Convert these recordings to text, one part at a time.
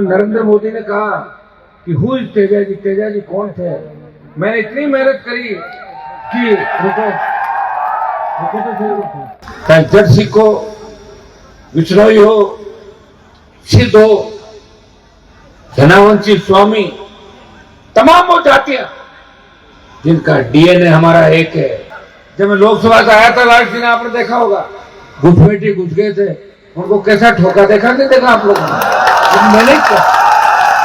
नरेंद्र मोदी ने कहा कि हु इज तेजा जी, तेजा जी कौन थे। मैंने इतनी मेहनत करी कि चाहे जर्सी को विष्णोई हो, सिद्ध हो, धनावंशी, स्वामी, तमाम वो जातियां जिनका डीएनए हमारा एक है। जब मैं लोकसभा से आया था लास्ट दिन, आपने देखा होगा घुसपैठी घुस गए थे, उनको कैसा ठोका, देखा नहीं देखा आप लोगों ने? मैंने क्या,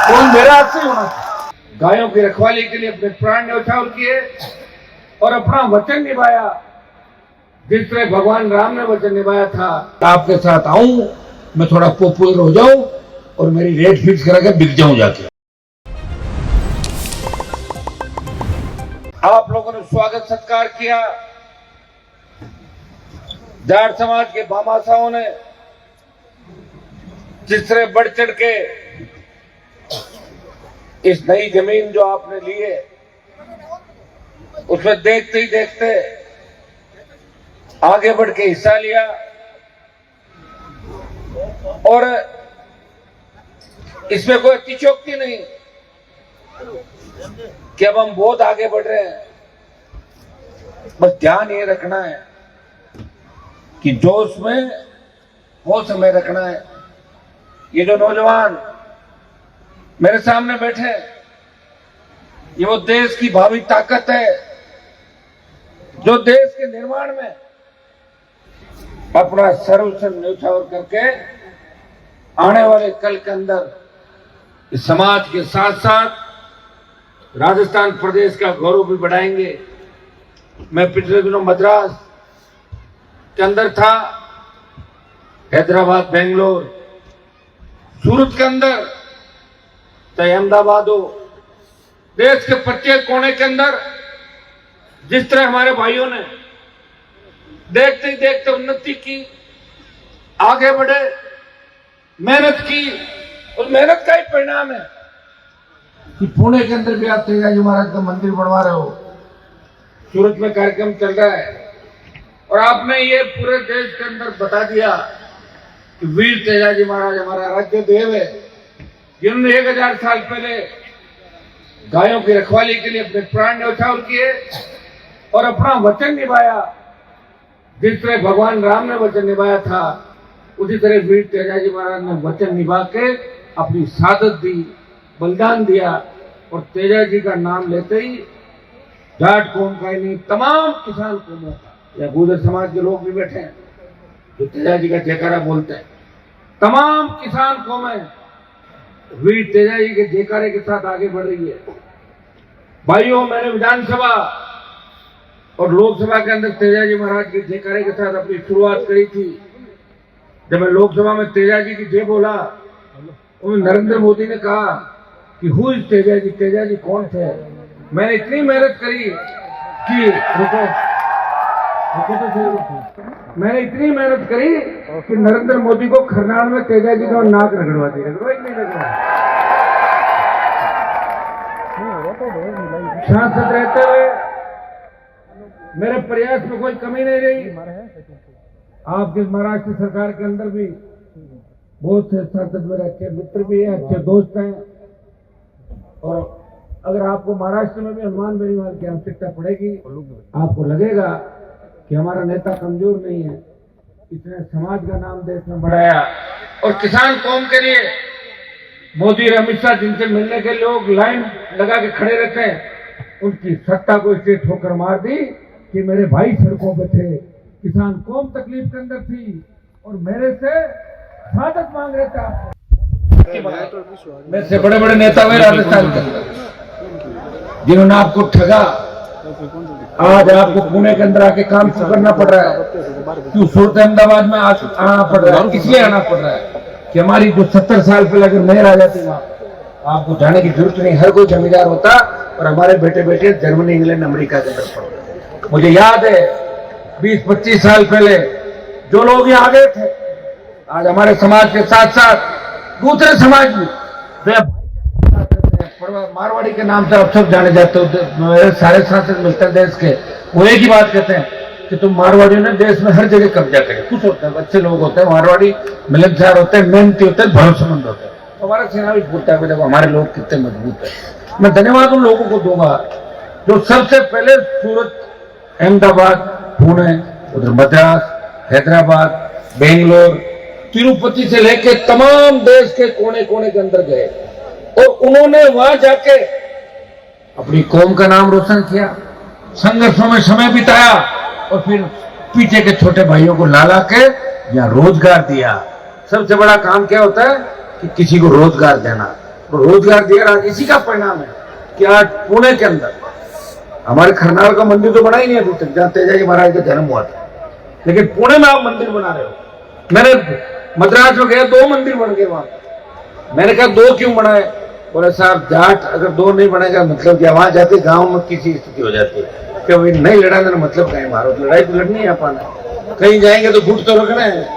कौन मेरा हाथ से होना था। गायों की रखवाली के लिए अपने प्राण न्यौछावर किए और अपना वचन निभाया, जिस तरह भगवान राम ने वचन निभाया था। आपके साथ आऊं, मैं थोड़ा पॉपुलर हो जाऊं और मेरी रेट फिक्स करा के बिक जाऊं जाके। आप लोगों ने स्वागत सत्कार किया। जाट समाज के भामाशाहों ने जिस तरह बढ़ चढ़ के इस नई जमीन जो आपने ली है, उसमें देखते ही देखते आगे बढ़ के हिस्सा लिया और इसमें कोई अतिशयोक्ति नहीं कि अब हम बहुत आगे बढ़ रहे हैं। बस ध्यान ये रखना है कि जोश में वो समय रखना है। ये जो नौजवान मेरे सामने बैठे, ये वो देश की भावी ताकत है जो देश के निर्माण में अपना सर्वस्व न्यौछावर करके आने वाले कल के अंदर इस समाज के साथ साथ राजस्थान प्रदेश का गौरव भी बढ़ाएंगे। मैं पिछले दिनों मद्रास के अंदर था, हैदराबाद, बेंगलोर, सूरत के अंदर, चाहे अहमदाबाद हो, देश के प्रत्येक कोने के अंदर जिस तरह हमारे भाइयों ने देखते ही देखते उन्नति की, आगे बढ़े, मेहनत की, और मेहनत का ही परिणाम है कि पुणे के अंदर भी आप तेजा जी महाराज का मंदिर बनवा रहे हो। सूरत में कार्यक्रम चल रहा है और आपने ये पूरे देश के अंदर बता दिया कि वीर तेजा जी महाराज हमारा राज्य देव है, जिन्होंने 1000 साल पहले गायों की रखवाली के लिए अपने प्राण न्यौछावर किए और अपना वचन निभाया। जिस तरह भगवान राम ने वचन निभाया था, उसी तरह वीर तेजा जी महाराज ने वचन निभा के अपनी शहादत दी, बलिदान दिया। और तेजा जी का नाम लेते ही जाट कौम का ही नहीं, तमाम किसान कौमों का, या गुर्जर समाज के लोग भी बैठे हैं जो तेजा जी का जयकारा बोलते हैं, तमाम किसान कौमें वीर तेजा जी के जयकारे के साथ आगे बढ़ रही है। भाइयों, मैंने विधानसभा और लोकसभा के अंदर तेजा जी महाराज के जयकारे के साथ अपनी शुरुआत करी थी। जब मैं लोकसभा में तेजा जी की जय बोला, नरेंद्र मोदी ने कहा कि हु इज तेजा जी, तेजा जी कौन थे। मैंने इतनी मेहनत करी कि मैंने इतनी मेहनत करी कि नरेंद्र मोदी को खरनाल में तेजा जी का नाक रगड़वा दी। रगड़वा ही नहीं रगड़वा। सांसद रहते हुए मेरे प्रयास में कोई कमी नहीं रही। आपके महाराष्ट्र सरकार के अंदर भी बहुत से सांसद मेरे अच्छे मित्र भी हैं, अच्छे दोस्त हैं। और अगर आपको महाराष्ट्र में भी हनुमान बेनीवाल की आवश्यकता पड़ेगी, आपको लगेगा कि हमारा नेता कमजोर नहीं है, इसने समाज का नाम देश में बढ़ाया। और किसान कौम के लिए मोदी और अमित शाह जिनसे मिलने के लोग लाइन लगा के खड़े रहते हैं, उनकी सत्ता को इसलिए ठोकर मार दी कि मेरे भाई सड़कों पे थे, किसान कौम तकलीफ के अंदर थी और मेरे से शहादत मांग रहे थे। आप में से बड़े बड़े नेता हुए राजस्थान के अंदर, जिन्होंने आपको ठगा। आज आपको पुणे के अंदर आके काम क्यों करना पड़ रहा है? क्यों सूरत अहमदाबाद में आना पड़ रहा है? इसलिए आना पड़ रहा है कि हमारी जो 70 साल पहले अगर नहर आ जाती वहां, आपको जाने की जरूरत नहीं, हर कोई जमींदार होता और हमारे बेटे बेटे जर्मनी, इंग्लैंड, अमेरिका के अंदर पड़ते। मुझे याद है 20-25 साल पहले जो लोग यहाँ आ गए थे, आज हमारे समाज के साथ साथ दूसरे समाज भी, मारवाड़ी के नाम से आप सब जाने जाते हो। मेरे सारे सांसद मिलते हैं देश के, वो एक ही बात कहते हैं कि तुम मारवाड़ियों ने देश में हर जगह कब्जा करे। कुछ होते हैं, अच्छे लोग होते हैं, मारवाड़ी मिलनसार होते हैं, मेहनती होते हैं, भरोसेमंद होते हैं। तो हमारा सेना भी पूछता है कि देखो हमारे लोग कितने मजबूत है। मैं धन्यवाद उन लोगों को दूंगा जो सबसे पहले सूरत, अहमदाबाद, पुणे, उधर मद्रास, हैदराबाद, बेंगलोर, तिरुपति से लेके तमाम देश के कोने कोने के अंदर गए और उन्होंने वहां जाके अपनी कौम का नाम रोशन किया, संघर्षों में समय बिताया और फिर पीछे के छोटे भाइयों को ला के यहाँ रोजगार दिया। सबसे बड़ा काम क्या होता है कि किसी को रोजगार देना, तो रोजगार दिया। आज इसी का परिणाम है कि आज पुणे के अंदर हमारे खरनाल का मंदिर तो बना ही नहीं अभी तक, जहाँ तेजाजी महाराज का जन्म हुआ था, लेकिन पुणे में आप मंदिर बना रहे हो। मैंने मद्रास में गया, 2 मंदिर बन गए वहां। मैंने कहा 2 क्यों बनाए? बोले साहब जाट अगर 2 नहीं बनेगा मतलब क्या, वहां जाते गांव में किसी स्थिति हो जाती है कि भाई नहीं लड़ाने का मतलब कहीं मारो, लड़ाई तो लड़नी है अपन, कहीं जाएंगे तो गुट तो रखना है,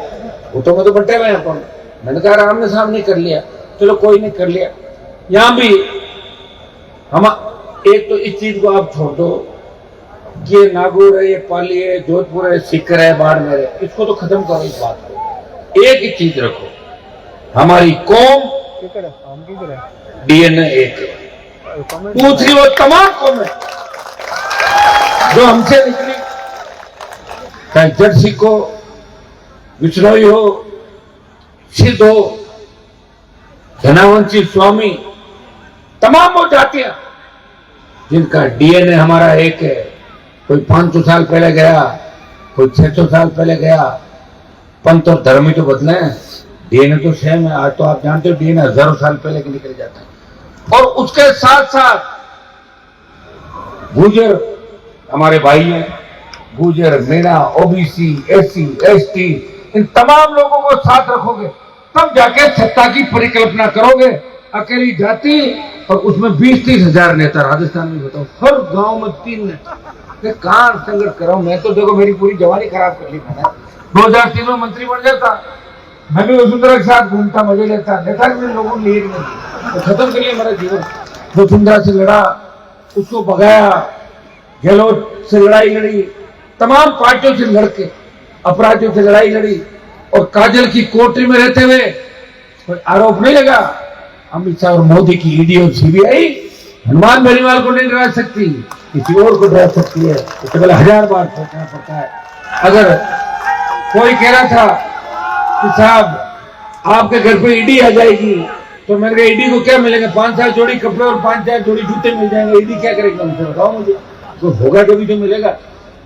गुटों में तो बंटे हुए अपन। मैंने कहा आमने सामने कर लिया, चलो कोई नहीं कर लिया। यहां भी हम एक तो इस चीज को आप छोड़ दो कि ये नागौर है, ये पाली है, जोधपुर है, सीकर है, बाड़मेर है, इसको तो खत्म करो। इस बात को एक ही चीज रखो, हमारी कौम डीएनए एक है। दूसरी वो तमाम कौमें जो हमसे निकली, चाहे जट सिख हो, विष्णोई हो, सिद्ध हो, धनावंशी, स्वामी, तमाम वो जातियां जिनका डीएनए हमारा एक है। कोई 500 साल पहले गया, कोई 600 साल पहले गया, पंथ और धर्म ही तो बदले हैं, डीएनए तो सेम है। आज तो आप जानते हो डीएनए हजारों साल पहले के निकल जाता है। और उसके साथ साथ गुर्जर हमारे भाई हैं, Gurjar, Meena, OBC, SC, ST, इन तमाम लोगों को साथ रखोगे तब जाके सत्ता की परिकल्पना करोगे। अकेली जाति और उसमें 20-30 हजार नेता, राजस्थान में बताओ हर गांव में 3 नेता, कहां संघर्ष कराऊं। मैं तो देखो मेरी पूरी जवानी खराब कर ली मैंने। 2003 में मंत्री बन जाता, मैं भी वसुंधरा के साथ घूमता, मजे लेता, नेता भी लोगों ने लिए नहीं, तो खत्म कर लिया मेरा जीवन। वसुंधरा से लड़ा, उसको भगाया, गहलोत से लड़ाई लड़ी, तमाम पार्टियों से लड़के अपराधियों से लड़ाई लड़ी और काजल की कोठरी में रहते हुए कोई आरोप नहीं लगा। अमित शाह और मोदी की ईडी और सीबीआई हनुमान बेनीवाल को नहीं डरा सकती, किसी और को डरा सकती है। इससे पहले 1000 बार सोचना पड़ता है। अगर कोई कह रहा था कि साहब आपके घर पे ईडी आ जाएगी, तो मैंने कहा ईडी को क्या मिलेगा, 5 जोड़ी कपड़े और 5 जोड़ी जूते मिल जाएंगे, ईडी क्या करेगा मुझे बताओ, मुझे तो होगा कभी तो मिलेगा।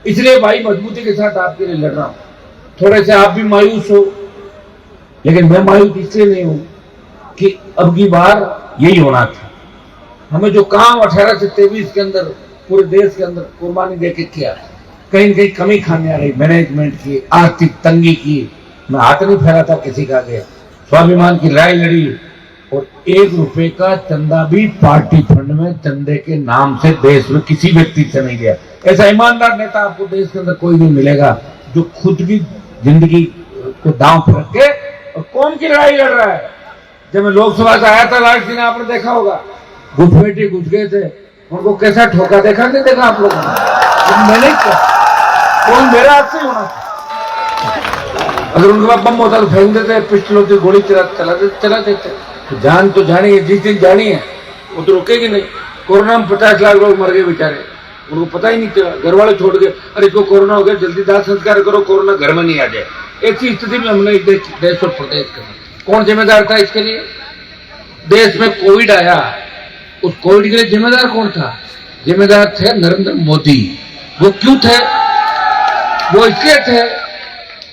इसलिए भाई मजबूती के साथ आपके लिए लड़ रहा हूं। थोड़े से आप भी मायूस हो, लेकिन मैं मायूस इसलिए नहीं हूं कि अब की बार यही होना था। हमें जो काम 18 से 23 के अंदर पूरे देश के अंदर कुर्बानी देके किया, कहीं न कहीं कमी खाने आ रही, मैनेजमेंट की, आर्थिक तंगी की, मैं हाथ नहीं फैलाता किसी का आगे, स्वाभिमान की लड़ाई लड़ी और 1 रुपए का चंदा भी पार्टी फंड में चंदे के नाम से देश में किसी व्यक्ति से नहीं दिया। ऐसा ईमानदार नेता आपको देश के अंदर कोई नहीं मिलेगा जो खुद की जिंदगी को दांव पर रख के और कौम की लड़ाई लड़ रहा है। जब मैं लोकसभा से आया था लास्ट दिन, आपने देखा होगा, घुसपैठिए घुस गए थे, उनको कैसा ठोका, देखा नहीं देखा आप लोगों ने? मैंने कौन मेरा हाथ से होना था। अगर उनके पास बम होता तो फेंक देते, पिस्टल होती गोली चला देते। तो जान तो जानी है, जिस दिन जानी है वो तो रुकेगी नहीं। कोरोना में 50 लाख लोग मर गए बेचारे, उनको पता ही नहीं चला, घर वाले छोड़ गए, अरे इसको कोरोना हो गया जल्दी दाह संस्कार करो, कोरोना घर में नहीं आ जाए। ऐसी स्थिति में हमने देश और प्रदेश का कौन जिम्मेदार था इसके लिए? देश में कोविड आया, उस कोविड के लिए जिम्मेदार कौन था? जिम्मेदार थे नरेंद्र मोदी। वो क्यों थे? वो इसलिए थे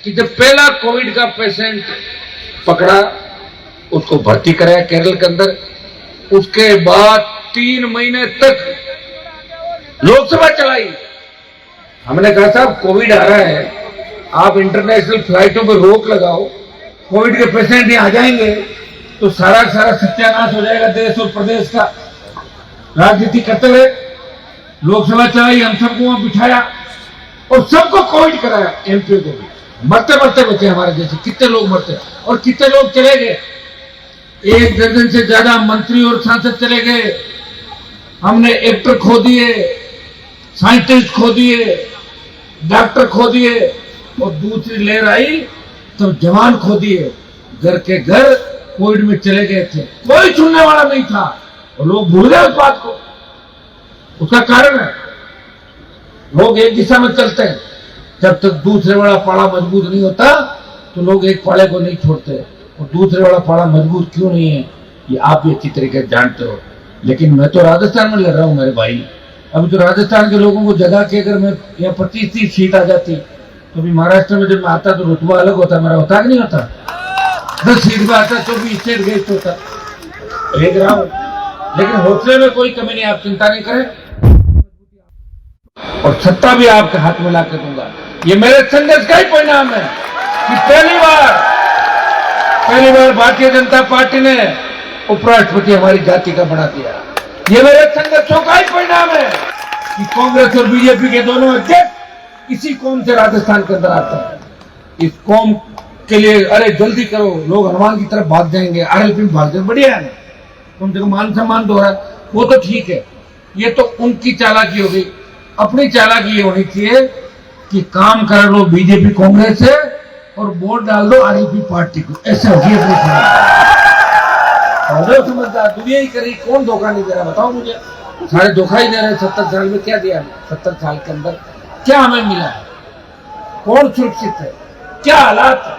कि जब पहला कोविड का पेशेंट पकड़ा, उसको भर्ती कराया केरल के अंदर, उसके बाद 3 महीने तक लोकसभा चलाई। हमने कहा साहब कोविड आ रहा है, आप इंटरनेशनल फ्लाइटों पर रोक लगाओ, कोविड के पेशेंट यहाँ आ जाएंगे तो सारा सत्यानाश हो जाएगा देश और प्रदेश का। राजनीति करते रहे, लोकसभा चलाई, हम सबको वहां बिठाया और सबको कोविड कराया। एमपी को भी मरते मरते बचे हमारे जैसे कितने लोग मरते और कितने लोग चले गए। 1 दर्जन से ज्यादा मंत्री और सांसद चले गए। हमने एक्टर खो दिए, साइंटिस्ट खो दिए, डॉक्टर खो दिए और दूसरी लहर आई तो जवान खो दिए। घर के घर कोविड में चले गए थे, कोई सुनने वाला नहीं था, और लोग भूल गए उस बात को। उसका कारण है लोग एक दिशा में चलते हैं, जब तक दूसरे वाला पाड़ा मजबूत नहीं होता तो लोग एक पाड़े को नहीं छोड़ते, और दूसरे वाला पाड़ा मजबूत क्यों नहीं है ये आप भी अच्छी तरीके से जानते हो। लेकिन मैं तो राजस्थान में लड़ रहा हूं मेरे भाई। अभी तो राजस्थान के लोगों को जगह के अगर मैं यहाँ 25-30 सीट आ जाती तो भी महाराष्ट्र में जब मैं आता तो रुतबा अलग होता, मेरा होता कि नहीं होता। 10 सीट में आता तो भी स्टेट गेस्ट होता, देख रहा हूं। लेकिन हौसले में कोई कमी नहीं, आप चिंता नहीं करें, और सत्ता भी आपके हाथ में ला कर दूंगा। ये मेरे संघर्ष का ही परिणाम है कि पहली बार भारतीय जनता पार्टी ने उपराष्ट्रपति हमारी जाति का बना दिया। ये मेरे संघर्षों का ही परिणाम है कि कांग्रेस और बीजेपी के दोनों अध्यक्ष इसी कौम से राजस्थान के अंदर आते हैं। इस कौम के लिए अरे जल्दी करो, लोग हनुमान की तरफ भाग जाएंगे, आरएलपी में भाग जाएंगे, बढ़िया है, तुम देखो मान सम्मान तो हो रहा है, वो तो ठीक है। ये तो उनकी चालाकी होगी, अपनी चालाकी ये होनी चाहिए कि काम कर लो बीजेपी कांग्रेस से और वोट डाल दो आरएलपी पार्टी को, ऐसे होगी अपनी समझदार। दुनिया ही करी, कौन धोखा नहीं दे रहा बताओ मुझे, सारे धोखा ही दे रहे हैं। 70 साल में क्या दिया, 70 साल के अंदर क्या हमें मिला है, कौन सुरक्षित है, क्या हालात है।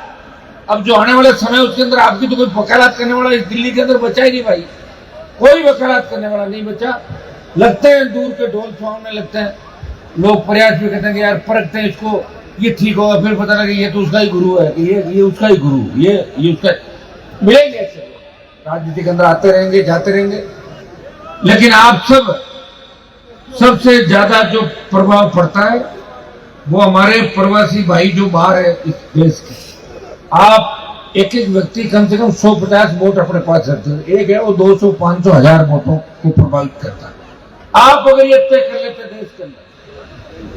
अब जो आने वाले समय उसके अंदर आपकी तो कोई वकालत करने वाला इस दिल्ली के अंदर बचा ही नहीं भाई, कोई वकालत करने वाला नहीं बचा। लगते हैं दूर के ढोल सुहावने लगते हैं, लोग प्रयास भी करते हैं कि यार परखते हैं इसको, ये ठीक होगा, फिर पता लगे ये तो उसका ही गुरु है, ये उसका ही गुरु, ये उसका। मिलेंगे ऐसे राजनीति के अंदर, आते रहेंगे जाते रहेंगे, लेकिन आप सबसे ज्यादा जो प्रभाव पड़ता है वो हमारे प्रवासी भाई जो बाहर है इस देश के। आप एक व्यक्ति कम से कम 150 वोट अपने पास रखते हैं, एक है वो 200, 500, 1000 वोटों को प्रभावित करता है। आप अगर ये तय कर लेते देश के अंदर,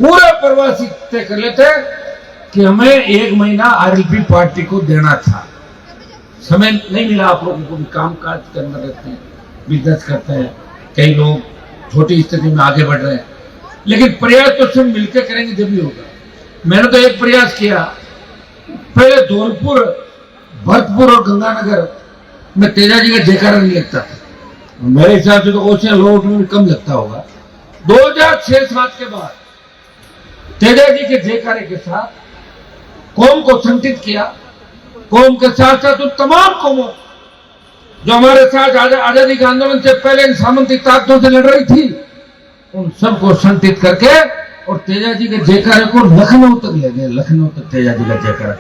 पूरे प्रवासी तय कर लेते कि हमें 1 महीना आरएलपी पार्टी को देना था, समय नहीं मिला आप लोगों को भी, काम काज के अंदर रहते हैं, बिजनेस करते हैं, कई लोग छोटी स्थिति में आगे बढ़ रहे हैं, लेकिन प्रयास तो सब मिलकर करेंगे जब भी होगा। मैंने तो एक प्रयास किया, पहले धौलपुर, भरतपुर और गंगानगर में तेजा जी का जयकारा नहीं लगता था, मेरे हिसाब से तो ओशन रोड में कम लगता होगा। 2006-7 के बाद तेजा जी के जयकारे के साथ कौम को संगठित किया, कौम के साथ साथ उन तमाम कौमों जो हमारे साथ आजादी के आंदोलन से पहले इन सामंती ताकतों से लड़ रही थी, उन सबको संगठित करके और तेजा जी के जयकारे को लखनऊ तक ले गए, लखनऊ तक तेजा जी का जयकारा।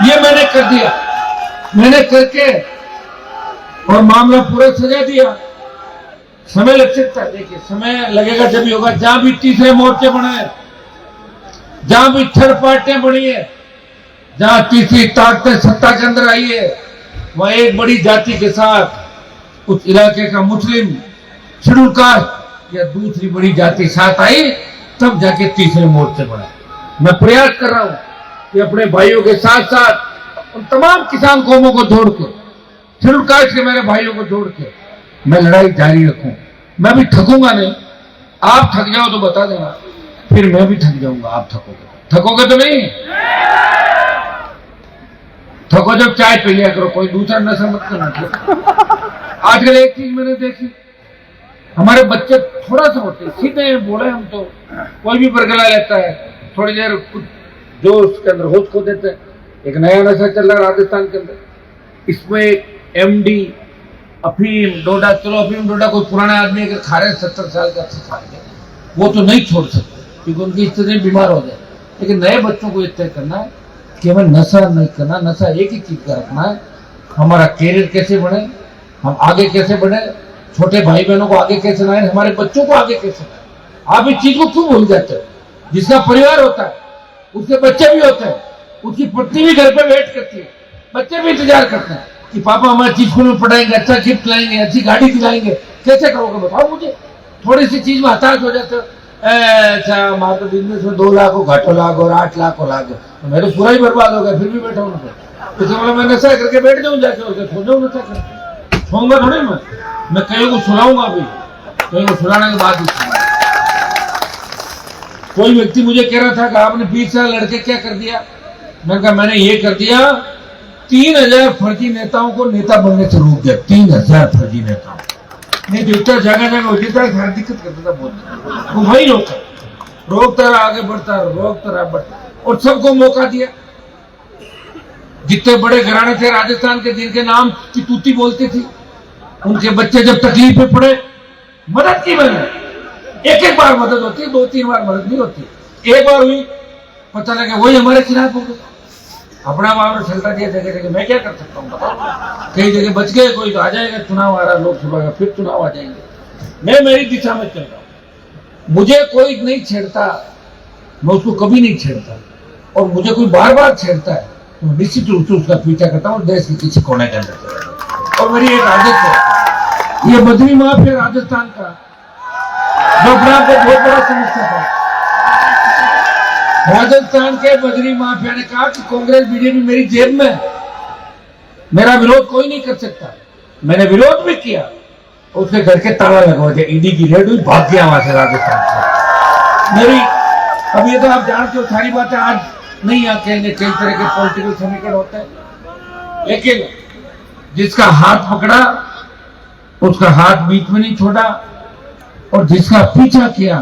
ये मैंने कर दिया, मैंने करके और मामला पूरा सजा दिया। समय लग सकता है, देखिए समय लगेगा जब भी होगा। जहां भी तीसरे मोर्चे बने हैं, जहां भी थर्ड पार्टियां बनी है, जहां तीसरी ताकतें सत्ता के अंदर आई है, वहां एक बड़ी जाति के साथ उस इलाके का मुस्लिम शेड्यूल कास्ट या दूसरी बड़ी जाति साथ आई, तब जाके तीसरे मोर्चे बने। मैं प्रयास कर रहा हूं कि अपने भाइयों के साथ साथ उन तमाम किसान कौमों को जोड़ के, शेड्यूल कास्ट के मेरे भाइयों को जोड़ के मैं लड़ाई जारी रखूं। मैं भी थकूंगा नहीं, आप थक जाओ तो बता देना, फिर मैं भी थक जाऊंगा। आप थकोगे तो नहीं, थको जब चाय पी लिया करो, कोई दूसरा नशा मत करना। आजकल एक चीज मैंने देखी, हमारे बच्चे थोड़ा सा होते सीधे बोले, हम तो कोई भी बरगला लेता है, थोड़ी देर कुछ जोश के अंदर होश खो देते हैं। एक नया नशा चल रहा है राजस्थान के अंदर, इसमें एमडी अफीम डोडा, चलो अफीम डोडा कोई पुराने आदमी अगर खा रहे 70 साल का 80 साल के, वो तो नहीं छोड़ सकते क्योंकि उनकी स्थिति बीमार हो जाए। लेकिन नए बच्चों को ये तय करना है कि हमें नशा नहीं करना, नशा एक ही चीज का रखना है, हमारा कैरियर कैसे बढ़े, हम आगे कैसे बढ़े, छोटे भाई बहनों को आगे कैसे लाए, हमारे बच्चों को आगे कैसे लाए। आप इस चीज को क्यों भूल जाते हो? जिसका परिवार होता है उसके बच्चे भी होते हैं, उसकी पत्नी भी घर पे वेट करती है, बच्चे भी इंतजार करते हैं कि पापा हमारे चीज स्कूल में पढ़ाएंगे, अच्छा गिफ्ट लाएंगे, अच्छी गाड़ी दिलाएंगे। कैसे करोगे बताओ मुझे? थोड़ी सी चीज में हताश हो जाते हो, अच्छा हमारे बिजनेस में 2 लाख हो, घाटो लाख और 8 लाख हो लाख, तो मैं तो पूरा ही बर्बाद हो गया, फिर भी बैठा हूँ। तो मतलब मैं नशा करके बैठ जाऊँ जाके, सो जाऊँ नशा करके, सोऊंगा थोड़ी मैं कहीं को सुनाऊंगा, अभी कहीं को सुनाने के बाद भी। कोई व्यक्ति मुझे कह रहा था कि आपने 20 साल लड़के क्या कर दिया? मैंने कहा मैंने ये कर दिया 3000 फर्जी नेताओं को नेता बनने से रोक दिया। 3000 फर्जी नेताओं, नहीं तो इतना जगह जगह होती था, हर दिक्कत करता था बहुत। वो वही रोकता रहा, आगे बढ़ता रहा, रोकता रहा, बढ़ता, और सबको मौका दिया। जितने बड़े घराने थे राजस्थान के, जिनके नाम की तूती बोलती थी, उनके बच्चे जब तकलीफ में पड़े, मदद की मैंने। एक बार मदद होती, 2-3 बार मदद नहीं होती। एक बार हुई, पता लगा वही हमारे खिलाफ हो गए। अपना मामला चलता दिया जगह जगह। मैं क्या कर सकता हूँ बताओ? कई जगह बच गए, कोई तो आ जाएगा, चुनाव आ रहा लोकसभा का, फिर चुनाव आ जाएंगे। मैं मेरी दिशा में चल रहा हूँ, मुझे कोई नहीं छेड़ता, मैं उसको कभी नहीं छेड़ता, और मुझे कोई बार बार छेड़ता है तो निश्चित रूप से उसका पीछा करता हूँ देश के किसी कोने के अंदर। और मेरी एक आदत है, ये बद्री माफिया राजस्थान का, जो अपने आप को बहुत बड़ा समझता था, राजस्थान के बद्री माफिया ने कहा कि कांग्रेस बीजेपी मेरी जेब में, मेरा विरोध कोई नहीं कर सकता। मैंने विरोध भी किया, उसके घर के ताला लगवा दिया, ईडी की रेड हुई, भाग गया वहां से राजस्थान से। मेरी अब ये तो आप जानते हो, सारी बातें आज नहीं आ कहेंगे, कई तरह के पॉलिटिकल समीकरण होते हैं, लेकिन जिसका हाथ पकड़ा उसका हाथ बीच में नहीं छोड़ा, और जिसका पीछा किया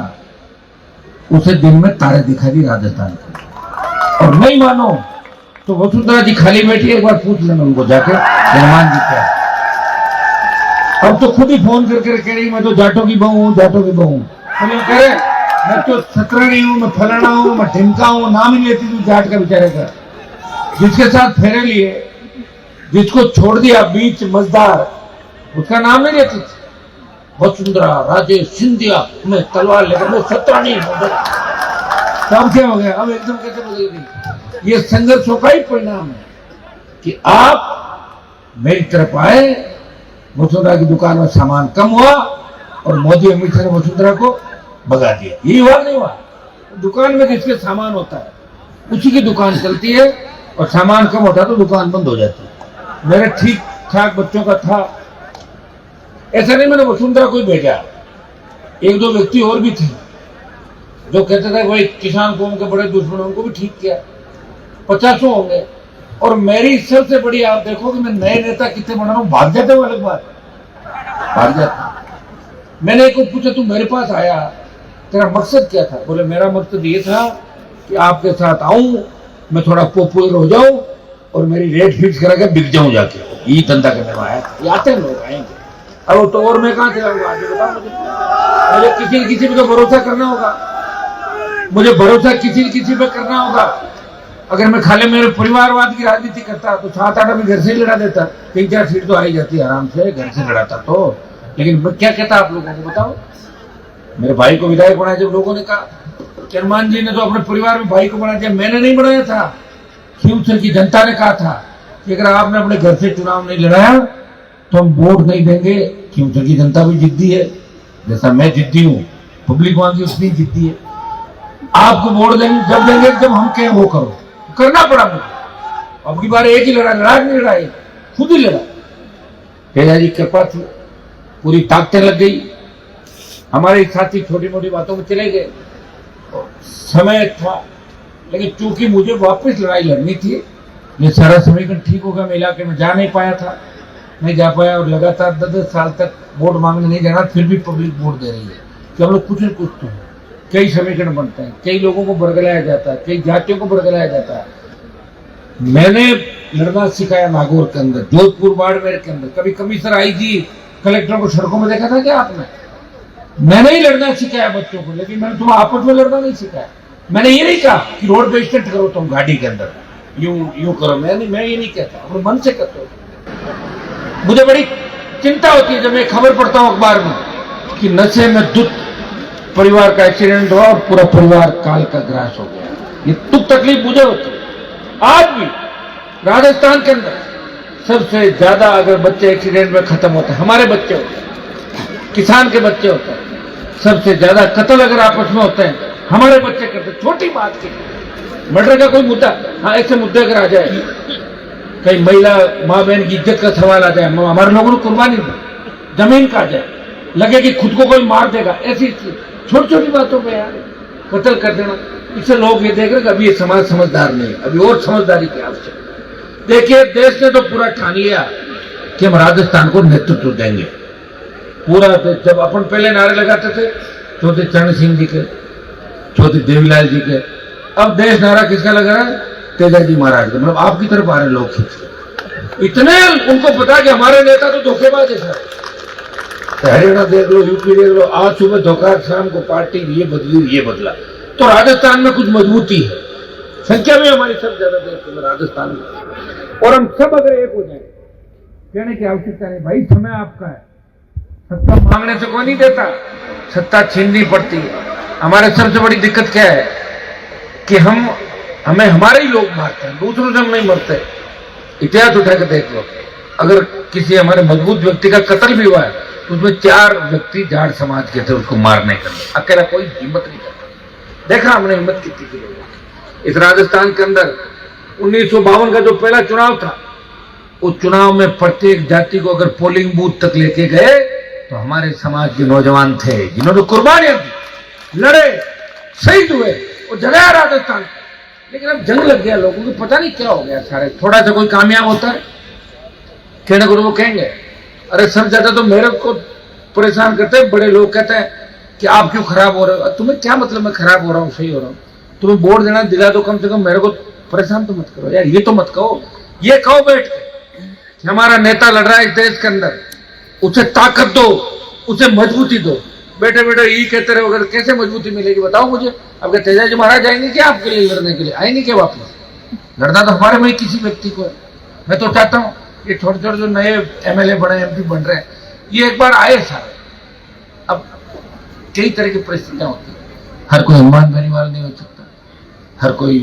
उसे दिन में तारे दिखा दी राजस्थान के। और नहीं मानो तो वसुंधरा जी खाली बैठी, एक बार पूछ लेना उनको जाके, हनुमान जी क्या। अब तो खुद ही फोन करके कह रही मैं तो जाटों की बहू हूँ, जाटों की बहू। तो कह रहे मैं तो सतरंगी हूँ, मैं फलाना हूँ, मैं ढिमका हूँ, नाम ही लेती थी जाट का बेचारे का। जिसके साथ फेरे लिए, जिसको छोड़ दिया बीच मजदार, उसका नाम नहीं लेती थी। वसुंधरा राजेश सिंधिया में तलवार लेकर मैं सतरंगी हूँ। तब क्या हो गया? अब एकदम कैसे बदल गई? ये संघर्षों का ही परिणाम है कि आप मेरी तरफ आए, वसुंधरा की दुकान में सामान कम हुआ और मोदी अमित शाह ने वसुंधरा को भगा दिया। यही हुआ नहीं हुआ? दुकान में जिसके सामान होता है उसी की दुकान चलती है, और सामान कम होता है तो दुकान बंद हो जाती है। मेरे ठीक ठाक बच्चों का था, ऐसा नहीं मैंने वसुंधरा को भेजा। 1-2 व्यक्ति और भी थे जो कहते थे भाई किसान कौम के बड़े दुश्मन, उनको भी ठीक किया। 50 होंगे। और मेरी सबसे बड़ी, आप देखो कि मैं नए नेता कितने बना रहा हूं, भाग जाते वो अलग बात, भाग जाते। मैंने एक को पूछा तू मेरे पास आया, तेरा मकसद क्या था? बोले मेरा मकसद ये था कि आपके साथ आऊं, मैं थोड़ा पॉपुलर हो जाऊं और मेरी रेट फिक्स करा के बिक जाऊं जाके। यही धंधा करने में आया। आते हैं लोग, आएंगे। अब तो और मैं कहां से आऊंगा? बताओ मुझे किसी पे तो भरोसा करना होगा, मुझे भरोसा किसी पे करना होगा। अगर मैं खाली मेरे परिवारवाद की राजनीति करता तो 7-8 भी घर से ही लड़ा देता, 3-4 सीट तो आ ही जाती आराम से, घर से लड़ाता तो। लेकिन मैं क्या कहता आप लोगों को बताओ? मेरे भाई को विधायक बनाया, जब लोगों ने कहा कि हनुमान जी ने तो अपने परिवार में भाई को बना दिया, मैंने नहीं बनाया था, खींवसर की जनता ने कहा था कि अगर आपने अपने घर से चुनाव नहीं लड़ाया तो हम वोट नहीं देंगे। खींवसर की जनता भी जिद्दी है, जैसा मैं जिद्दी हूँ, पब्लिक वहां की उतनी जिद्दी है। आपको वोट देंगे जब देंगे जब हम कहें वो करो, करना पड़ा मुझे। अब की बार एक ही लड़ा नहीं लड़ा, खुद ही लड़ा। तेजा जी कृपा थी, पूरी ताकतें लग गई। हमारे साथी छोटी मोटी बातों में चले गए, समय था, लेकिन चूंकि मुझे वापस लड़ाई लड़नी थी, ये सारा समीकरण ठीक हो गया। मैं इलाके में जा नहीं पाया था, नहीं जा पाया, और लगातार 10 साल तक वोट मांगने नहीं जाना, फिर भी पब्लिक वोट दे रही है कि हम लोग कुछ न कुछ तो। कई समीकरण बनते हैं, कई लोगों को बरगलाया जाता है, कई जातियों को बरगलाया जाता है। मैंने लड़ना सिखाया नागौर के अंदर, जोधपुर बाड़मेर के अंदर। कभी कमिश्नर आईजी कलेक्टर को सड़कों में देखा था क्या आपने? मैंने ही लड़ना सिखाया बच्चों को, लेकिन मैंने तुम्हें आपस में लड़ना नहीं सिखाया। मैंने ये नहीं कहा कि रोड पे स्टंट करो तुम गाड़ी के अंदर, यूं करो। मैं ये नहीं कहता, अपने मन से करते हो। मुझे बड़ी चिंता होती है जब मैं खबर पढ़ता हूं अखबार में कि नशे में दुख परिवार का एक्सीडेंट हुआ और पूरा परिवार काल का ग्रास हो गया। ये दुख तकलीफ मुझे होती है। आज भी राजस्थान के अंदर सबसे ज्यादा अगर बच्चे एक्सीडेंट में खत्म होते हैं, हमारे बच्चे होते हैं, किसान के बच्चे होते हैं। सबसे ज्यादा कत्ल अगर आपस में होते हैं, हमारे बच्चे करते हैं। छोटी बात की मर्डर का कोई मुद्दा, हाँ ऐसे मुद्दे अगर आ जाए, कहीं महिला माँ बहन की इज्जत का सवाल आ जाए, हमारे लोगों ने कुर्बानी दी, जमीन का आ जाए, लगे कि खुद को कोई मार देगा, ऐसी छोटी छोटी बातों पे यार कत्ल कर देना, इससे लोग ये देख रहे कि अभी ये समाज समझदार नहीं है, अभी और समझदारी की आवश्यकता। देखिए, देश ने तो पूरा ठान लिया कि हम राजस्थान को नेतृत्व देंगे। पूरा जब अपन पहले नारे लगाते थे चौधरी चरण सिंह जी के, चौधरी देवीलाल जी के, अब देश नारा किसका लगा रहा है? तेजा जी महाराज का। मतलब आपकी तरफ आ रहे लोग खींच, इतने उनको पता कि हमारे नेता तो धोखेबाज है सर। हरियाणा देख लो, यूपी देख लो, आज सुबह धोखा, शाम को पार्टी ये बदली ये बदला। तो राजस्थान में कुछ मजबूती है, संख्या में हमारी सब ज्यादा देश में राजस्थान में, और हम सब अगर एक हो जाए, कहने की आवश्यकता नहीं भाई, समय आपका है। सत्ता मांगने से कोई नहीं देता, सत्ता छीननी पड़ती है। हमारे सबसे बड़ी दिक्कत क्या है कि हमें हमारे ही लोग मारते हैं, दूसरों से हम नहीं मरते। इतिहास उठा के देख लो, अगर किसी हमारे मजबूत व्यक्ति का कत्ल भी हुआ है तो उसमें 4 व्यक्ति जाट समाज के थे उसको मारने के लिए, अकेला कोई हिम्मत नहीं करता। देखा हमने हिम्मत कितनी की लोगों की। इस राजस्थान के अंदर 1952 का जो पहला चुनाव था, उस चुनाव में प्रत्येक जाति को अगर पोलिंग बूथ तक लेके गए तो हमारे समाज के नौजवान थे जिन्होंने कुर्बानियां दी, लड़े, शहीद हुए, वो जगह राजस्थान। लेकिन अब जंग लग गया, लोगों को पता नहीं क्या हो गया। सारे थोड़ा सा कोई कामयाब होता है, कहने को वो कहेंगे अरे सर ज्यादा तो मेरे को परेशान करते हैं। बड़े लोग कहते हैं कि आप क्यों खराब हो रहे हो। तुम्हें क्या मतलब मैं खराब हो रहा हूँ, सही हो रहा हूँ? तुम्हें वोट देना दिला दो, कम से कम मेरे को परेशान तो मत करो यार। ये तो मत कहो, ये कहो बैठ के कि हमारा नेता लड़ रहा है इस देश के अंदर, उसे ताकत दो, उसे मजबूती दो। बेटे बेटे यही कहते रहे, अगर कैसे मजबूती मिलेगी बताओ मुझे। अब क्या तेजा जी महाराज आएंगे क्या आपके लिए लड़ने के लिए? आएंगे क्या वापस? लड़ना तो हमारे में किसी व्यक्ति को है। मैं तो चाहता हूँ ये छोटे छोटे जो नए एमएलए बने, एमपी बन रहे हैं, ये एक बार आए सारे। अब कई तरह की परिस्थितियां होती है, हर कोई हनुमान बेनीवाल नहीं हो सकता, हर कोई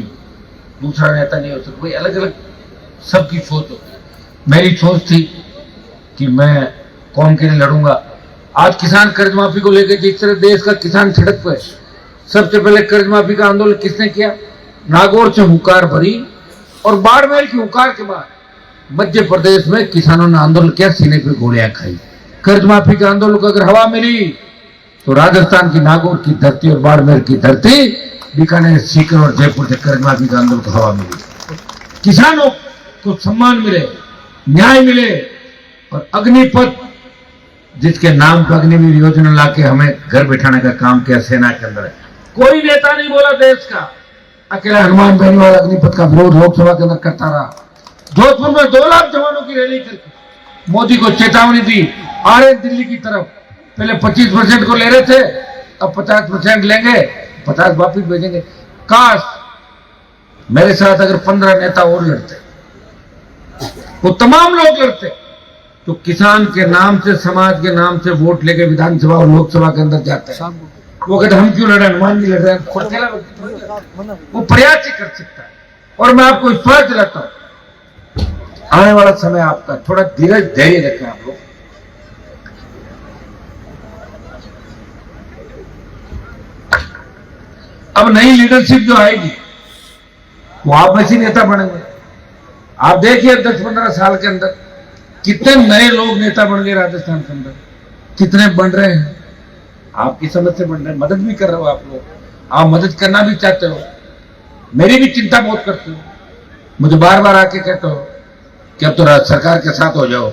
दूसरा नेता नहीं हो सकता, कोई अलग अलग सबकी सोच होती है। मेरी सोच थी कि मैं कौम के लिए लड़ूंगा। आज किसान कर्ज माफी को लेकर जिस तरह देश का किसान सड़क पर, सबसे पहले कर्ज माफी का आंदोलन किसने किया? नागौर से हुंकार भरी और बाड़मेर की हुंकार के बाद मध्य प्रदेश में किसानों ने आंदोलन किया, सीने पे गोलियां खाई। कर्ज माफी के आंदोलन को अगर हवा मिली तो राजस्थान की नागौर की धरती और बाड़मेर की धरती, बीकानेर, सीकर और जयपुर से कर्ज माफी का आंदोलन को हवा मिली। किसानों को सम्मान मिले, न्याय मिले, और अग्निपथ जिसके नाम पर अग्निवीर योजना लाके हमें घर बिठाने का काम किया सेना के अंदर है। कोई नेता नहीं बोला देश का, अकेला हनुमान बेनीवाल अग्निपथ का विरोध लोकसभा के अंदर करता रहा। जोधपुर में 2 लाख जवानों की रैली करके मोदी को चेतावनी दी, आ रहे दिल्ली की तरफ। पहले 25% को ले रहे थे, अब 50% लेंगे, 50 वापिस भेजेंगे। काश मेरे साथ अगर 15 नेता और लड़ते, वो तमाम लोग लड़ते, तो किसान के नाम से, समाज के नाम से वोट लेके विधानसभा और लोकसभा के अंदर जाते हैं। वो कहते हम क्यों लड़ रहे हैं, हनुमान जी लड़ रहे हैं। वो प्रयास ही कर सकता है। और मैं आपको विश्वास दिलाता हूं, आने वाला समय आपका, थोड़ा धीरज धैर्य रखें आप लोग। अब नई लीडरशिप जो आएगी वो आप में से नेता बनेंगे। आप देखिए 10-15 साल के अंदर कितने नए लोग नेता बन गए राजस्थान के अंदर, कितने बन रहे हैं। आपकी समझ से बन रहे हैं, मदद भी कर रहे हो आप लोग, आप मदद करना भी चाहते हो। मेरी भी चिंता बहुत करती हो, मुझे बार बार आके कहते हो कि अब तो सरकार के साथ हो जाओ,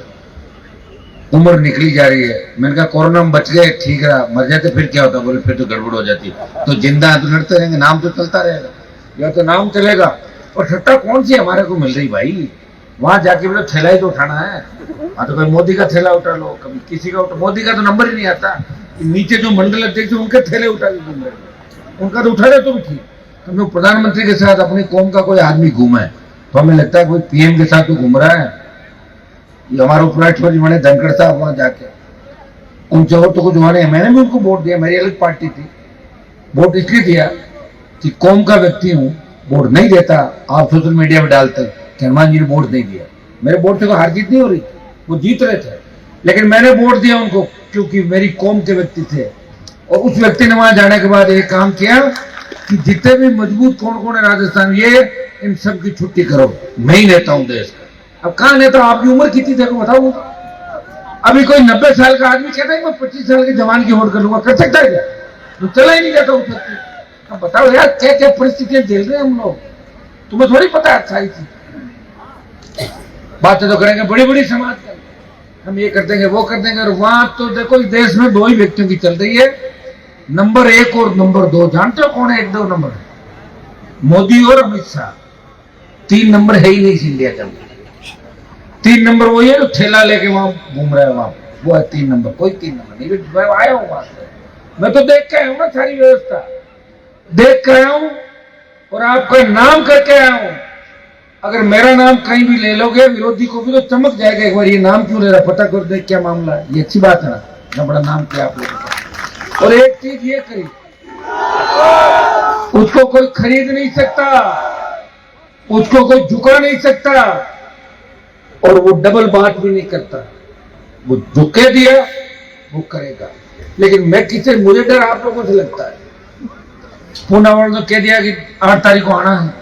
उम्र निकली जा रही है। मैंने कहा कोरोना में बच गए, ठीक रहा, मर जाते फिर क्या होता? बोले फिर तो गड़बड़ हो जाती। तो जिंदा तो लड़ते रहेंगे, नाम तो चलता रहेगा, या तो नाम चलेगा। और सट्टा कौन सी हमारे को मिल रही भाई? वहां जाके बोले थैला ही तो उठाना है। हाँ तो कभी मोदी का थैला उठा लो, कभी किसी का उठा। मोदी का तो नंबर ही नहीं आता, नीचे जो मंडल अध्यक्ष उनके थैले उठा के घूम रहे, उनका तो उठा रहे तो भी ठीक। तो प्रधानमंत्री के साथ अपनी कौम का कोई आदमी घूमा है तो हमें लगता है कोई पीएम के साथ तो घूम रहा है। ये हमारे उपराष्ट्रपति बने धनखड़ साहब, वहां जाके उनसे और तो कुछ हुआ नहीं। मैंने भी उनको वोट दिया, मेरी अलग पार्टी थी। वोट इसलिए दिया कि कौम का व्यक्ति हूं, वोट नहीं देता। आप सोशल मीडिया पर डालते कि हनुमान जी ने वोट नहीं दिया। मेरे वोट से कोई हार जीत नहीं हो रही, वो जीत रहे थे, लेकिन मैंने वोट दिया उनको क्योंकि मेरी कौम के व्यक्ति थे। और उस व्यक्ति ने वहां जाने के बाद एक काम किया कि जितने भी मजबूत कौन कौन है राजस्थान, ये इन सब की छुट्टी करो, मैं ही नेता हूं देश का। अब कहां नेता? आपकी उम्र कितनी देखो बताओ। अभी कोई 90 साल का आदमी कहता है मैं 25 साल के जवान की वोट कर लूंगा, कर सकता है क्या? तो चला ही नहीं जाता उस व्यक्ति। अब बताओ यार क्या क्या परिस्थितियां झेल रहे हैं हम लोग, तुम्हें थोड़ी पता है सारी चीज। बातें तो करेंगे बड़ी बड़ी समाज का, हम ये कर देंगे वो कर देंगे। और वहां तो देखो इस देश में दो ही व्यक्तियों की चल रही है, नंबर 1 और नंबर 2। जानते हो कौन है 1-2 नंबर? मोदी और अमित शाह। 3 नंबर है ही नहीं इस इंडिया के अंदर। 3 नंबर वही है जो ठेला लेके वहां घूम रहा है, वहां वो है 3 नंबर। कोई 3 नंबर नहीं। मैं आया हूं वहां से, मैं तो देख के आया हूं ना, सारी व्यवस्था देख के आया हूं और आपका नाम करके आया हूं। अगर मेरा नाम कहीं भी ले लोगे, विरोधी को भी तो चमक जाएगा एक बार, ये नाम क्यों ले रहा, पता कर देख क्या मामला है। ये अच्छी बात है ना, इतना बड़ा नाम किया आप लोगों का। और एक चीज ये करी, उसको कोई खरीद नहीं सकता, उसको कोई झुका नहीं सकता, और वो डबल बात भी नहीं करता। वो झुके दिया वो करेगा। लेकिन मैं किसे, मुझे डर आप लोगों से लगता है। पूना वालों ने कह दिया कि 8 तारीख को आना है,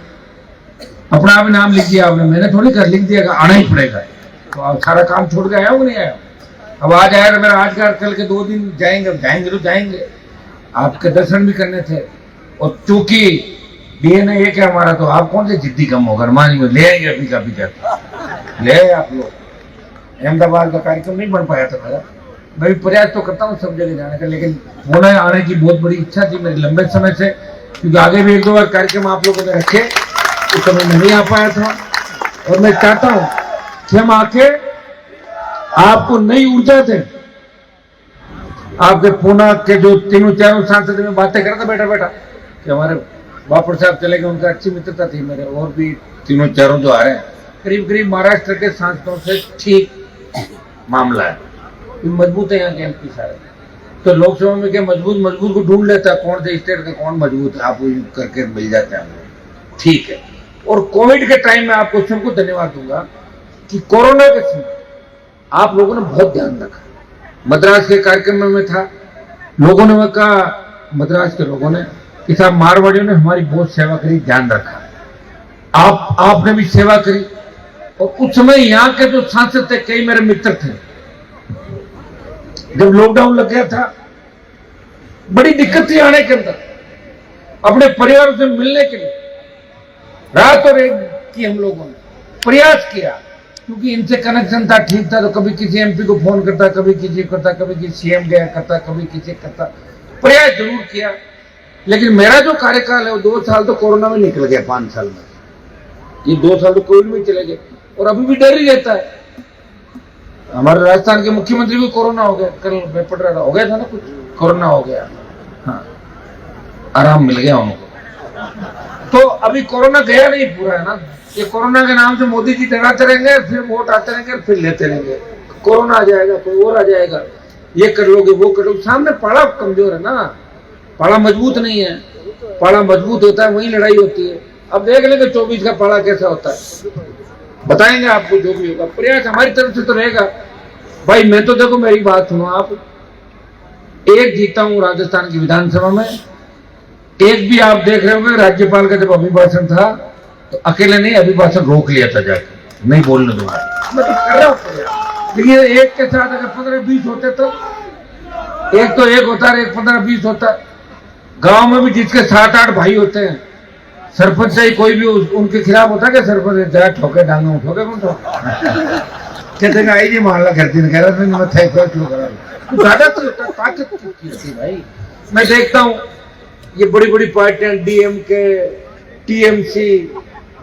अपना आप नाम लिख दिया आपने, मैंने थोड़ी कर लिख दिया कि आना ही पड़ेगा। तो अब सारा काम छोड़ के आया हूँ नहीं आया? अब आज आया तो मेरा आज का कल के 2 दिन जाएंगे, जाएंगे तो जाएंगे, आपके दर्शन भी करने थे। और चूंकि डीएनए एक है हमारा, तो आप कौन से जिद्दी कम होकर मानिए ले आएंगे, अभी का भी जाते ले आए आप लोग। अहमदाबाद का कार्यक्रम नहीं बन पाया था मेरा, मैं भी प्रयास तो करता हूँ सब जगह जाने का, लेकिन पुणे आने की बहुत बड़ी इच्छा थी मेरी लंबे समय से, क्योंकि आगे भी 1-2 बार कार्यक्रम आप लोगों ने रखे, उस समय नहीं आ पाया था। और मैं चाहता हूं कि हम आके आपको नई ऊर्जा दें। आपके पूना के जो 3-4 सांसद में बातें करता बैठा बैठा कि हमारे बापड़ साहब चले गए, उनका अच्छी मित्रता थी मेरे, और भी 3-4 जो आ रहे हैं, करीब करीब महाराष्ट्र के सांसदों से ठीक मामला है, मजबूत है यहाँ के एमपी सारे। तो लोकसभा में क्या मजबूत को ढूंढ लेता है, कौन से स्टेट का कौन मजबूत है, आप करके मिल जाते हैं, ठीक है। और कोविड के टाइम में आपको सबको धन्यवाद दूंगा कि कोरोना के समय आप लोगों ने बहुत ध्यान रखा। मद्रास के कार्यक्रम में मैं था, लोगों ने कहा, मद्रास के लोगों ने कि साहब मारवाड़ियों ने हमारी बहुत सेवा करी, ध्यान रखा, आपने भी सेवा करी। और उस समय यहाँ के जो सांसद थे, कई मेरे मित्र थे, जब लॉकडाउन लग गया था बड़ी दिक्कत थी आने के अंदर, अपने परिवारों से मिलने के लिए रात और एक की हम लोगों ने प्रयास किया, क्योंकि इनसे कनेक्शन था, ठीक था। तो कभी किसी एमपी को फोन करता, कभी किसी करता, कभी किसी सीएम गया करता, कभी किसी करता, प्रयास जरूर किया। लेकिन मेरा जो कार्यकाल है वो 2 साल तो कोरोना में निकल गया, 5 साल में, ये 2 साल तो कोविड में चले गए, और अभी भी डर ही रहता है। हमारे राजस्थान के मुख्यमंत्री भी कोरोना हो गया, कल मैं पढ़ रहा था, हो गया था ना कुछ, कोरोना हो गया, हाँ, आराम मिल गया उनको। तो अभी कोरोना गया नहीं पूरा, है ना। ये कोरोना के नाम से मोदी जी डराते रहेंगे, फिर वोट आते रहेंगे, फिर लेते रहेंगे, कोरोना आ जाएगा, कोई और आ जाएगा, ये कर लोगे वो कर लोगे। सामने पाड़ा कमजोर है ना, पाड़ा मजबूत नहीं है। पाड़ा मजबूत होता है वहीं लड़ाई होती है। अब देख लेंगे 24 का पाड़ा कैसा होता है, बताएंगे आपको जो भी होगा। प्रयास हमारी तरफ से तो रहेगा भाई। मैं तो देखो मेरी बात सुनो आप, एक जीता हूं राजस्थान की विधानसभा में, एक भी आप देख रहे होंगे राज्यपाल का जब अभिभाषण था तो अकेले नहीं, अभिभाषण रोक लिया था जाके, नहीं बोलने दूंगा, मैं तो कर रहा हूं। लेकिन एक के साथ अगर 15-20 होते तो एक तो एक होता है, एक 15-20 होता। गांव में भी जिसके 7-8 भाई होते हैं, सरपंच से ही कोई भी उनके खिलाफ होता है, सरपंच जरा ठोके डांगा उठोगे कौन ठोक कहते हैं आई जी मोहल्ला करती नहीं, कह रहा था मैं फैसला करा ज्यादा ताकत थी भाई। मैं देखता हूँ ये बड़ी बड़ी पार्टियां, डीएमके, टीएमसी,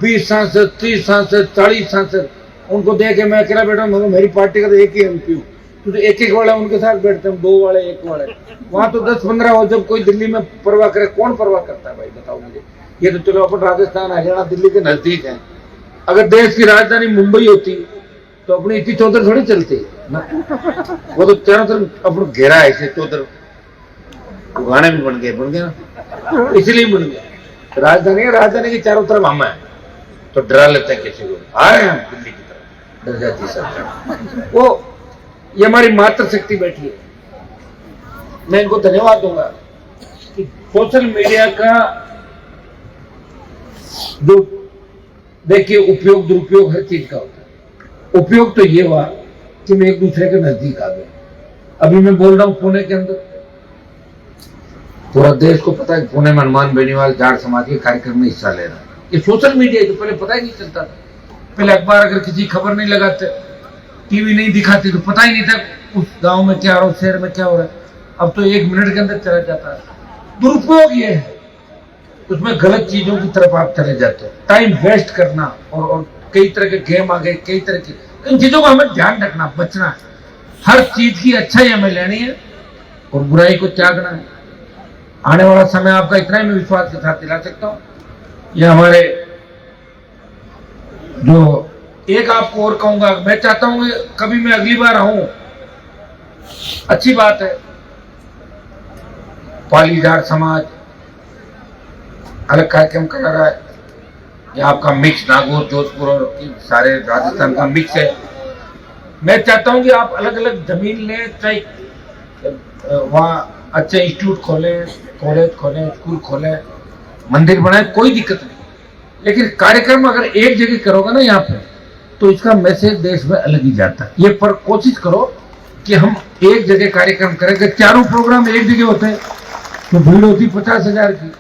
20 सांसद, 30 सांसद, 40 सांसद, उनको देख के मैं अकेला बैठा हूँ, मेरी पार्टी का तो एक ही एमपी हूँ, तो एक वाला उनके साथ बैठते हैं, 2 वाले 1 वाले, वहां तो 10-15 हो। जब कोई दिल्ली में परवाह करे, कौन परवाह करता है भाई, बताओ मुझे। ये तो चलो अपन राजस्थान, हरियाणा, दिल्ली के नजदीक है। अगर देश की राजधानी मुंबई होती तो अपनी इतनी चौधर थोड़ी चलती ना, वो तो चारों तरफ अपन घेरा है ऐसे चौधर, गाने भी बन गए ना, इसलिए बन गया। राजधानी के चारों तरफ हम है, तो डरा लेते हैं किसी को, आ रहे हैं हम दिल्ली की तरफ, डर जाती है सरकार। वो ये हमारी मातृ शक्ति बैठी है। मैं इनको धन्यवाद दूंगा कि सोशल मीडिया का जो देखिए उपयोग दुरुपयोग हर चीज का होता है। उपयोग तो ये हुआ कि मैं एक दूसरे के नजदीक आ गया। अभी मैं बोल रहा हूं पुणे के अंदर, पूरा देश को पता है पुणे में हनुमान बेनीवाल जाट समाज के कार्यक्रम में हिस्सा ले रहा है। ये सोशल मीडिया तो पहले पता ही नहीं चलता था। पहले अखबार अगर किसी खबर नहीं लगाते, टीवी नहीं दिखाते, तो पता ही नहीं था उस गांव में क्या हो रहा है, शहर में क्या हो रहा है। अब तो 1 मिनट के अंदर चला जाता है। दुरुपयोग ये है, उसमें गलत चीजों की तरफ आप चले जाते हो, टाइम वेस्ट करना और कई तरह के गेम आ गए, कई तरह की इन चीजों को हमें ध्यान रखना, बचना है। हर चीज की अच्छाई हमें लेनी है और बुराई को त्यागना है। आने वाला समय आपका इतना ही मैं विश्वास के साथ दिला सकता हूं। ये हमारे जो एक आपको और कहूंगा, मैं चाहता हूं कि कभी मैं अगली बार आऊं, अच्छी बात है, पालीदार समाज अलग कार्यक्रम करा रहा है। ये आपका मिक्स नागौर, जोधपुर और सारे राजस्थान का मिक्स है। मैं चाहता हूं कि आप अलग अलग जमीन लें, चाहे वहाँ अच्छे इंस्टीट्यूट खोलें, कॉलेज खोलें, स्कूल खोलें, मंदिर बनाए, कोई दिक्कत नहीं। लेकिन कार्यक्रम अगर एक जगह करोगे ना यहाँ पे, तो इसका मैसेज देश में अलग ही जाता है। ये पर कोशिश करो कि हम एक जगह कार्यक्रम करें। कि चारों प्रोग्राम एक जगह होते हैं तो भीड़ होती 50,000 की।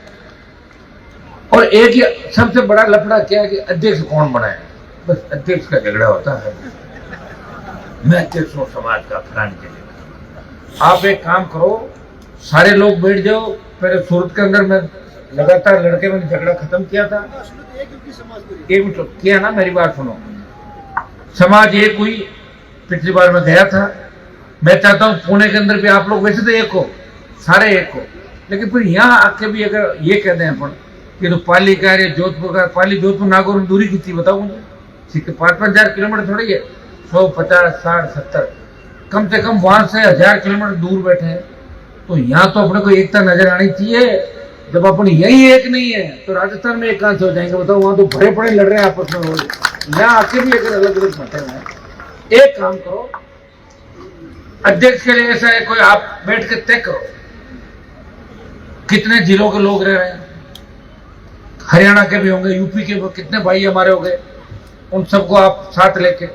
और एक ही सबसे बड़ा लफड़ा क्या है कि अध्यक्ष कौन बनाए, बस अध्यक्ष का झगड़ा होता है। मैं अध्यक्ष हूं समाज का फलाने के लिए। आप एक काम करो, सारे लोग बैठ जाओ। पहले सूरत के अंदर में लगातार लड़के मैंने झगड़ा खत्म किया था, एक मिनट किया ना, मेरी बात सुनो। समाज एक हुई, पिछली बार मैं गया था। मैं चाहता हूं पुणे के अंदर भी आप लोग वैसे तो एक हो, सारे एक हो, लेकिन फिर यहाँ आके भी अगर ये कह दें अपन कि तो पाली का है, जोधपुर का, पाली जोधपुर नागौर में दूरी कितनी बताओ मुझे, ठीक है 5-5 हजार किलोमीटर थोड़ी है, 100, 50, 60, 70, कम से कम वहां से 1000 किलोमीटर दूर बैठे हैं। तो यहाँ तो अपने को एकता नजर आनी चाहिए। जब अपन यही एक नहीं है तो राजस्थान में एक कहां से हो जाएंगे बताओ। वहां तो बड़े बड़े लड़ रहे हैं आपस में रोज, यहाँ आके भी अगर अलग अलग बैठे हुए हैं। एक काम करो, अध्यक्ष के लिए ऐसा है, कोई आप बैठ के तय करो कितने जिलों के लोग रह रहे हैं, हरियाणा के भी होंगे, यूपी के कितने भाई हमारे हो गए, उन सबको आप साथ लेके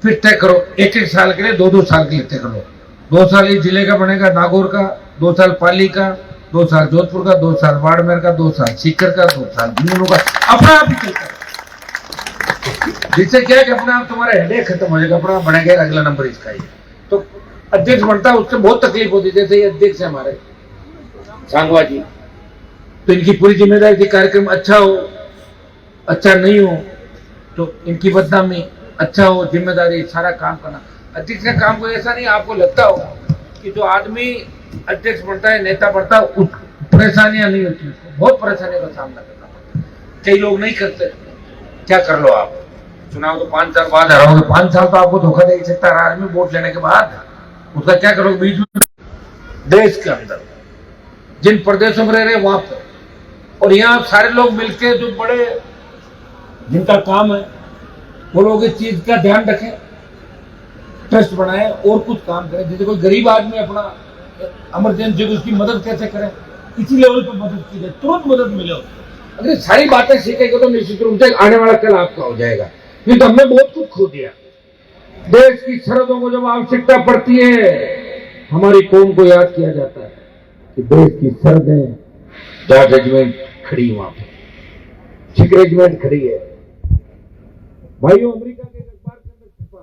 फिर तय करो। 1-1 साल के लिए, 2-2 साल के लिए तय करो। 2 साल इस जिले का बनेगा नागौर का, 2 साल पाली का, 2 साल जोधपुर का, 2 साल बाड़मेर का, 2 साल सीकर का, 2 साल झुंझुनू का, अपना आप ही चलता है। जिससे क्या है कि अपना आप तुम्हारा हेडेक खत्म हो जाएगा, अपना बनेगा अगला नंबर इसका ही। तो अध्यक्ष बनता है उससे बहुत तकलीफ होती है। जैसे ये अध्यक्ष है हमारे सांगवा जी, तो इनकी पूरी जिम्मेदारी थी कार्यक्रम अच्छा हो, अच्छा नहीं हो तो इनकी बदनामी, अच्छा हो जिम्मेदारी, सारा काम करना। अध्यक्ष का काम को ऐसा नहीं आपको लगता हो कि जो आदमी अध्यक्ष बनता है, नेता बनता है, उस परेशानियां नहीं होती, बहुत परेशानियों का सामना करना पड़ता है। कई लोग नहीं करते, क्या कर लो आप, चुनाव तो 5 साल बाद हराओगे, 5 साल तो आपको धोखा दे सकता है आदमी वोट लेने के बाद, उसका क्या करोगे बीच में। देश के अंदर जिन प्रदेशों में रह रहे वहां पर, और यहाँ सारे लोग मिलकर जो बड़े जिनका काम है वो लोग इस चीज का ध्यान रखें, ट्रस्ट बनाए और कुछ काम करें। जैसे कोई गरीब आदमी अपना इमरजेंसी को उसकी मदद कैसे करें, इसी लेवल पर मदद की जाए, तुरंत मदद मिले। अगर सारी बातें सीखेंगे तो निश्चित रूप से आने वाला कल आपका हो जाएगा। क्योंकि हमने बहुत कुछ खो दिया। देश की सरहदों को जब आवश्यकता पड़ती है, हमारी कौम को याद किया जाता है कि देश की सरहदें, जहां रेजिमेंट खड़ी, वहां पे ठीक रेजिमेंट खड़ी है। भाइयों, अमेरिका के अखबार के अंदर छपा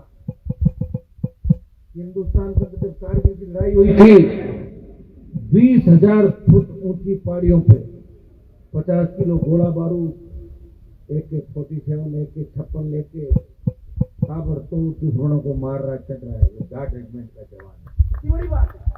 हिंदुस्तान के जब कारगिल की लड़ाई हुई थी, 20,000 फुट ऊंची पहाड़ियों पे 50 किलो गोला बारूद, AK-47, AK-56 लेके ताबड़तोड़ दुश्मनों को मार रहा, चल रहा है। ये गार्ड रेजिमेंट का जवान है। कितनी बड़ी बात है।